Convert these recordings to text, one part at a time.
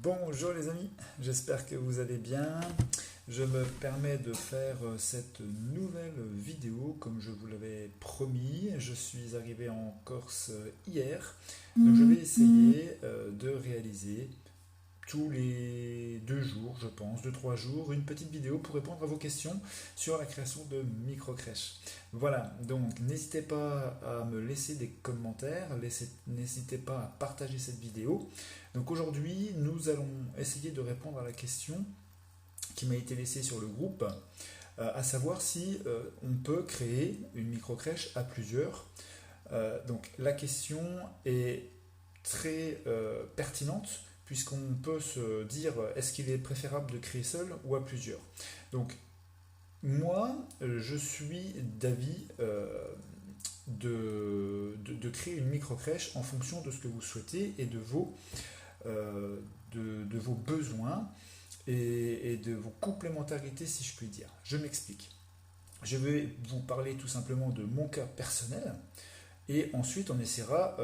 Bonjour les amis, j'espère que vous allez bien. Je me permets de faire cette nouvelle vidéo comme je vous l'avais promis. Je suis arrivé en Corse hier, donc je vais essayer de réaliser tous les 2 jours, je pense, 2-3 jours, une petite vidéo pour répondre à vos questions sur la création de micro-crèches. Voilà, donc n'hésitez pas à me laisser des commentaires, n'hésitez pas à partager cette vidéo. Donc aujourd'hui, nous allons essayer de répondre à la question qui m'a été laissée sur le groupe, à savoir si on peut créer une micro-crèche à plusieurs. Donc la question est très pertinente puisqu'on peut se dire est-ce qu'il est préférable de créer seul ou à plusieurs. Donc moi je suis d'avis de créer une micro-crèche en fonction de ce que vous souhaitez et de vos besoins et de vos complémentarités si je puis dire. Je m'explique. Je vais vous parler tout simplement de mon cas personnel. Et ensuite, on essaiera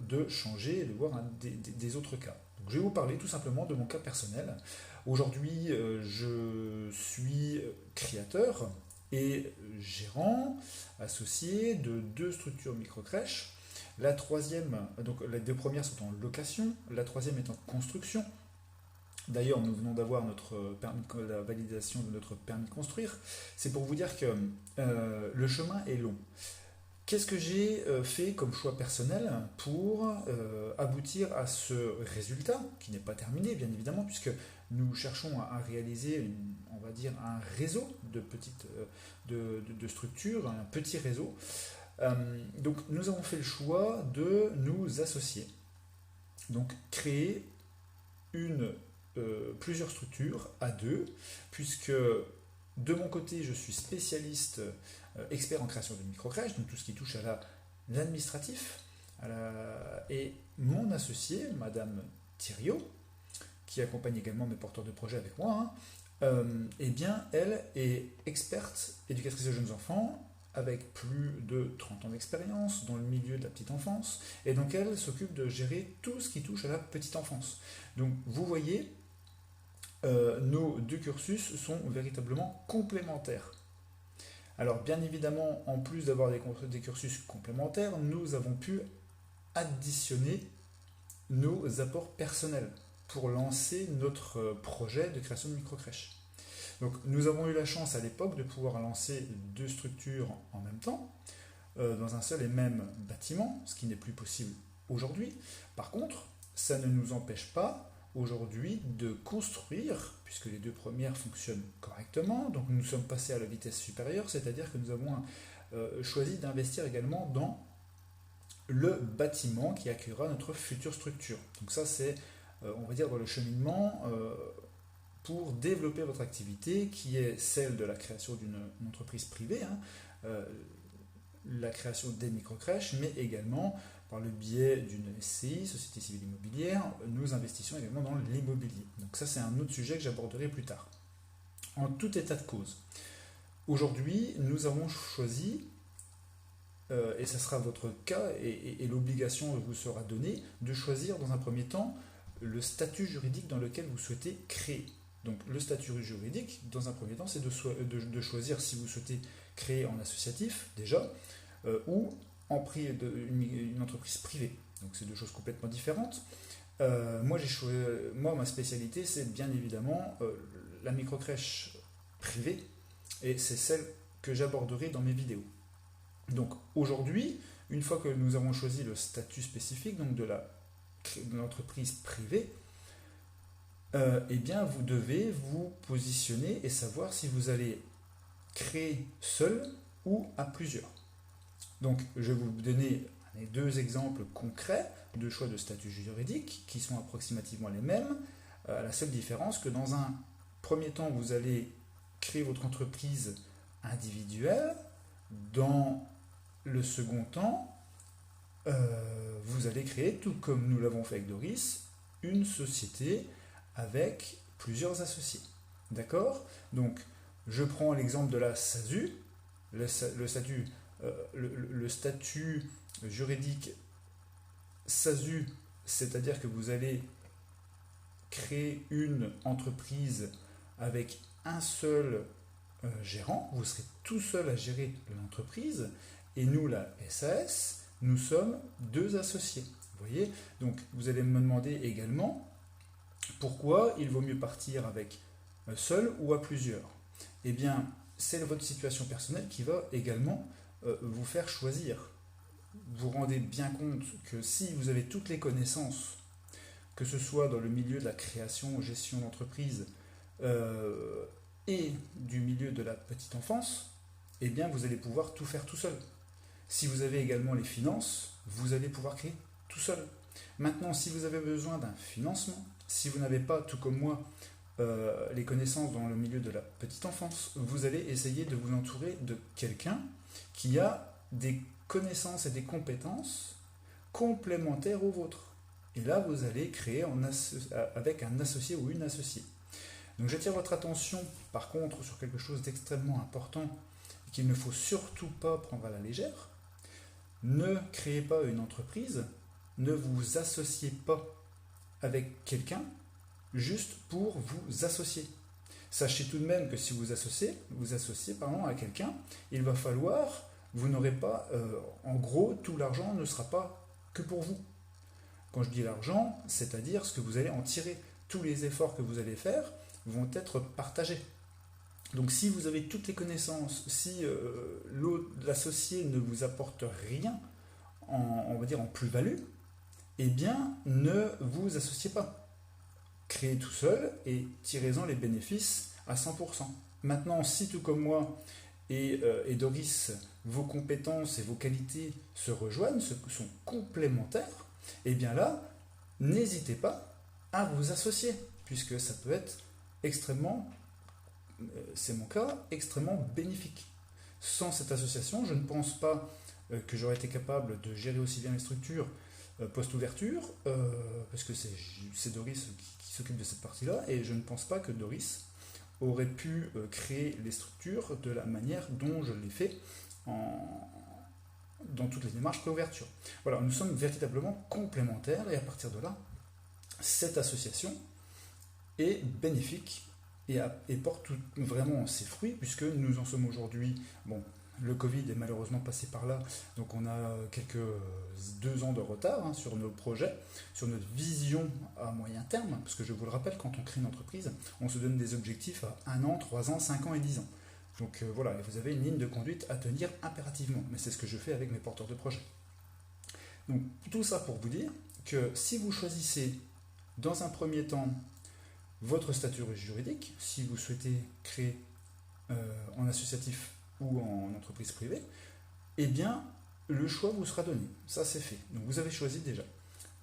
de changer et de voir des autres cas. Donc, je vais vous parler tout simplement de mon cas personnel. Aujourd'hui, je suis créateur et gérant associé de 2 structures micro-crèches. La troisième, donc les 2 premières sont en location, la troisième est en construction. D'ailleurs, nous venons d'avoir la validation de notre permis de construire. C'est pour vous dire que le chemin est long. Qu'est-ce que j'ai fait comme choix personnel pour aboutir à ce résultat, qui n'est pas terminé bien évidemment, puisque nous cherchons à réaliser, on va dire, un réseau de petites de structures, un petit réseau. Donc nous avons fait le choix de nous associer, donc créer plusieurs structures à deux, puisque de mon côté, je suis spécialiste, expert en création de micro-crèches, donc tout ce qui touche à l'administratif. Et mon associé, Madame Thiriot, qui accompagne également mes porteurs de projets avec moi, eh bien, elle est experte éducatrice de jeunes enfants, avec plus de 30 ans d'expérience dans le milieu de la petite enfance, et donc elle s'occupe de gérer tout ce qui touche à la petite enfance. Donc vous voyez, nos 2 cursus sont véritablement complémentaires. Alors bien évidemment, en plus d'avoir des cursus complémentaires, nous avons pu additionner nos apports personnels pour lancer notre projet de création de micro-crèche. Donc nous avons eu la chance à l'époque de pouvoir lancer 2 structures en même temps, dans un seul et même bâtiment, ce qui n'est plus possible aujourd'hui. Par contre, ça ne nous empêche pas aujourd'hui de construire, puisque les 2 premières fonctionnent correctement, donc nous sommes passés à la vitesse supérieure, c'est-à-dire que nous avons choisi d'investir également dans le bâtiment qui accueillera notre future structure. Donc ça c'est, on va dire, dans le cheminement pour développer votre activité, qui est celle de la création d'une entreprise privée, la création des micro-crèches, mais également par le biais d'une SCI, Société Civile Immobilière, nous investissons également dans l'immobilier. Donc ça c'est un autre sujet que j'aborderai plus tard. En tout état de cause, aujourd'hui nous avons choisi, et ce sera votre cas, et l'obligation vous sera donnée, de choisir dans un premier temps le statut juridique dans lequel vous souhaitez créer. Donc le statut juridique, dans un premier temps, c'est de choisir si vous souhaitez créer en associatif déjà, ou une entreprise privée. Donc c'est 2 choses complètement différentes. Moi, ma spécialité, c'est bien évidemment la microcrèche privée, et c'est celle que j'aborderai dans mes vidéos. Donc aujourd'hui, une fois que nous avons choisi le statut spécifique donc de l'entreprise privée, eh bien vous devez vous positionner et savoir si vous allez créer seul ou à plusieurs. Donc je vais vous donner 2 exemples concrets de choix de statut juridique qui sont approximativement les mêmes, à la seule différence que dans un premier temps vous allez créer votre entreprise individuelle, dans le second temps vous allez créer, tout comme nous l'avons fait avec Doris, une société avec plusieurs associés. D'accord? Donc je prends l'exemple de la SASU, le statut juridique SASU, c'est-à-dire que vous allez créer une entreprise avec un seul gérant, vous serez tout seul à gérer l'entreprise, et nous, la SAS, nous sommes 2 associés. Vous voyez? Donc vous allez me demander également pourquoi il vaut mieux partir avec seul ou à plusieurs. Eh bien, c'est votre situation personnelle qui va également vous faire choisir. Vous vous rendez bien compte que si vous avez toutes les connaissances, que ce soit dans le milieu de la création, gestion d'entreprise et du milieu de la petite enfance, eh bien vous allez pouvoir tout faire tout seul. Si vous avez également les finances, vous allez pouvoir créer tout seul. Maintenant, si vous avez besoin d'un financement, si vous n'avez pas, tout comme moi, les connaissances dans le milieu de la petite enfance, vous allez essayer de vous entourer de quelqu'un qui a des connaissances et des compétences complémentaires aux vôtres. Et là, vous allez créer avec un associé ou une associée. Donc j'attire votre attention, par contre, sur quelque chose d'extrêmement important qu'il ne faut surtout pas prendre à la légère. Ne créez pas une entreprise, ne vous associez pas avec quelqu'un juste pour vous associer. Sachez tout de même que si vous associez à quelqu'un, il va falloir, vous n'aurez pas, en gros, tout l'argent ne sera pas que pour vous. Quand je dis l'argent, c'est-à-dire ce que vous allez en tirer. Tous les efforts que vous allez faire vont être partagés. Donc si vous avez toutes les connaissances, si l'associé ne vous apporte rien, on va dire en plus-value, eh bien ne vous associez pas. Créez tout seul et tirez-en les bénéfices à 100%. Maintenant, si tout comme moi et Doris, vos compétences et vos qualités se rejoignent, sont complémentaires, eh bien là, n'hésitez pas à vous associer, puisque ça peut être extrêmement, c'est mon cas, extrêmement bénéfique. Sans cette association, je ne pense pas que j'aurais été capable de gérer aussi bien les structures post-ouverture, parce que c'est Doris qui s'occupe de cette partie-là, et je ne pense pas que Doris aurait pu créer les structures de la manière dont je l'ai fait dans toutes les démarches pré-ouverture. Voilà, nous sommes véritablement complémentaires, et à partir de là, cette association est bénéfique et porte vraiment ses fruits, puisque nous en sommes aujourd'hui, bon, le Covid est malheureusement passé par là, donc on a quelques 2 ans de retard sur nos projets, sur notre vision à moyen terme, parce que je vous le rappelle, quand on crée une entreprise, on se donne des objectifs à 1 an, 3 ans, 5 ans et 10 ans. Donc voilà, vous avez une ligne de conduite à tenir impérativement, mais c'est ce que je fais avec mes porteurs de projets. Donc tout ça pour vous dire que si vous choisissez dans un premier temps votre statut juridique, si vous souhaitez créer en associatif ou en entreprise privée, eh bien, le choix vous sera donné. Ça, c'est fait. Donc, vous avez choisi déjà,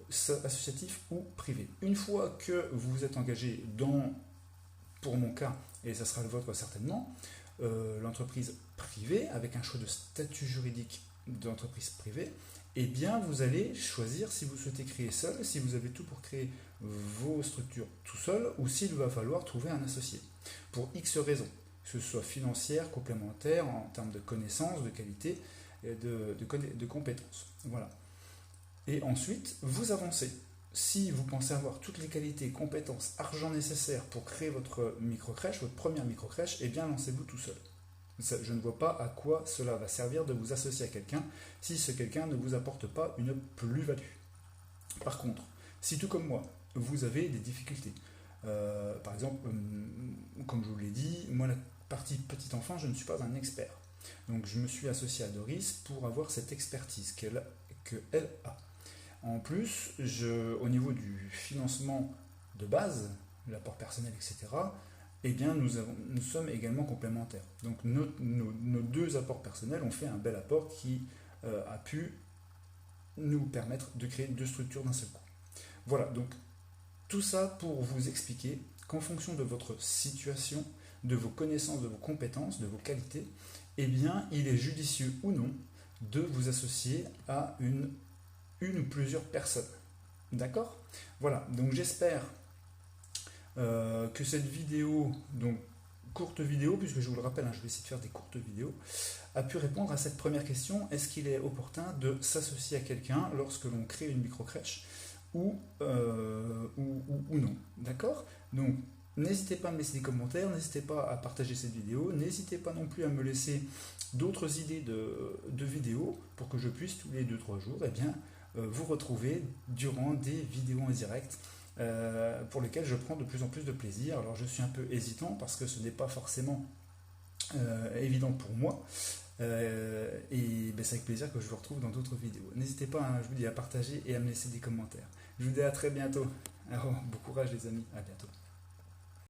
associatif ou privé. Une fois que vous vous êtes engagé pour mon cas, et ça sera le vôtre certainement, l'entreprise privée, avec un choix de statut juridique d'entreprise privée, eh bien, vous allez choisir si vous souhaitez créer seul, si vous avez tout pour créer vos structures tout seul, ou s'il va falloir trouver un associé. Pour X raisons, que ce soit financière, complémentaire, en termes de connaissances, de qualité, et de compétences. Voilà. Et ensuite, vous avancez. Si vous pensez avoir toutes les qualités, compétences, argent nécessaires pour créer votre microcrèche, votre première microcrèche, eh bien, lancez-vous tout seul. Je ne vois pas à quoi cela va servir de vous associer à quelqu'un si ce quelqu'un ne vous apporte pas une plus-value. Par contre, si tout comme moi, vous avez des difficultés, par exemple, comme je vous l'ai dit, moi la partie petit enfant, je ne suis pas un expert. Donc je me suis associé à Doris pour avoir cette expertise qu'elle a. En plus, au niveau du financement de base, l'apport personnel, etc., eh bien, nous sommes également complémentaires. Donc nos 2 apports personnels ont fait un bel apport qui a pu nous permettre de créer 2 structures d'un seul coup. Voilà, donc tout ça pour vous expliquer qu'en fonction de votre situation, de vos connaissances, de vos compétences, de vos qualités, eh bien, il est judicieux ou non de vous associer à une ou plusieurs personnes. D'accord ? Voilà, donc j'espère que cette vidéo, donc courte vidéo, puisque je vous le rappelle, je vais essayer de faire des courtes vidéos, a pu répondre à cette première question. Est-ce qu'il est opportun de s'associer à quelqu'un lorsque l'on crée une microcrèche ou non. D'accord? Donc, n'hésitez pas à me laisser des commentaires, n'hésitez pas à partager cette vidéo, n'hésitez pas non plus à me laisser d'autres idées de vidéos pour que je puisse tous les 2-3 jours vous retrouver durant des vidéos en direct pour lesquelles je prends de plus en plus de plaisir. Alors je suis un peu hésitant parce que ce n'est pas forcément évident pour moi. C'est avec plaisir que je vous retrouve dans d'autres vidéos. N'hésitez pas, hein, je vous dis, à partager et à me laisser des commentaires. Je vous dis à très bientôt. Alors, bon courage les amis, à bientôt.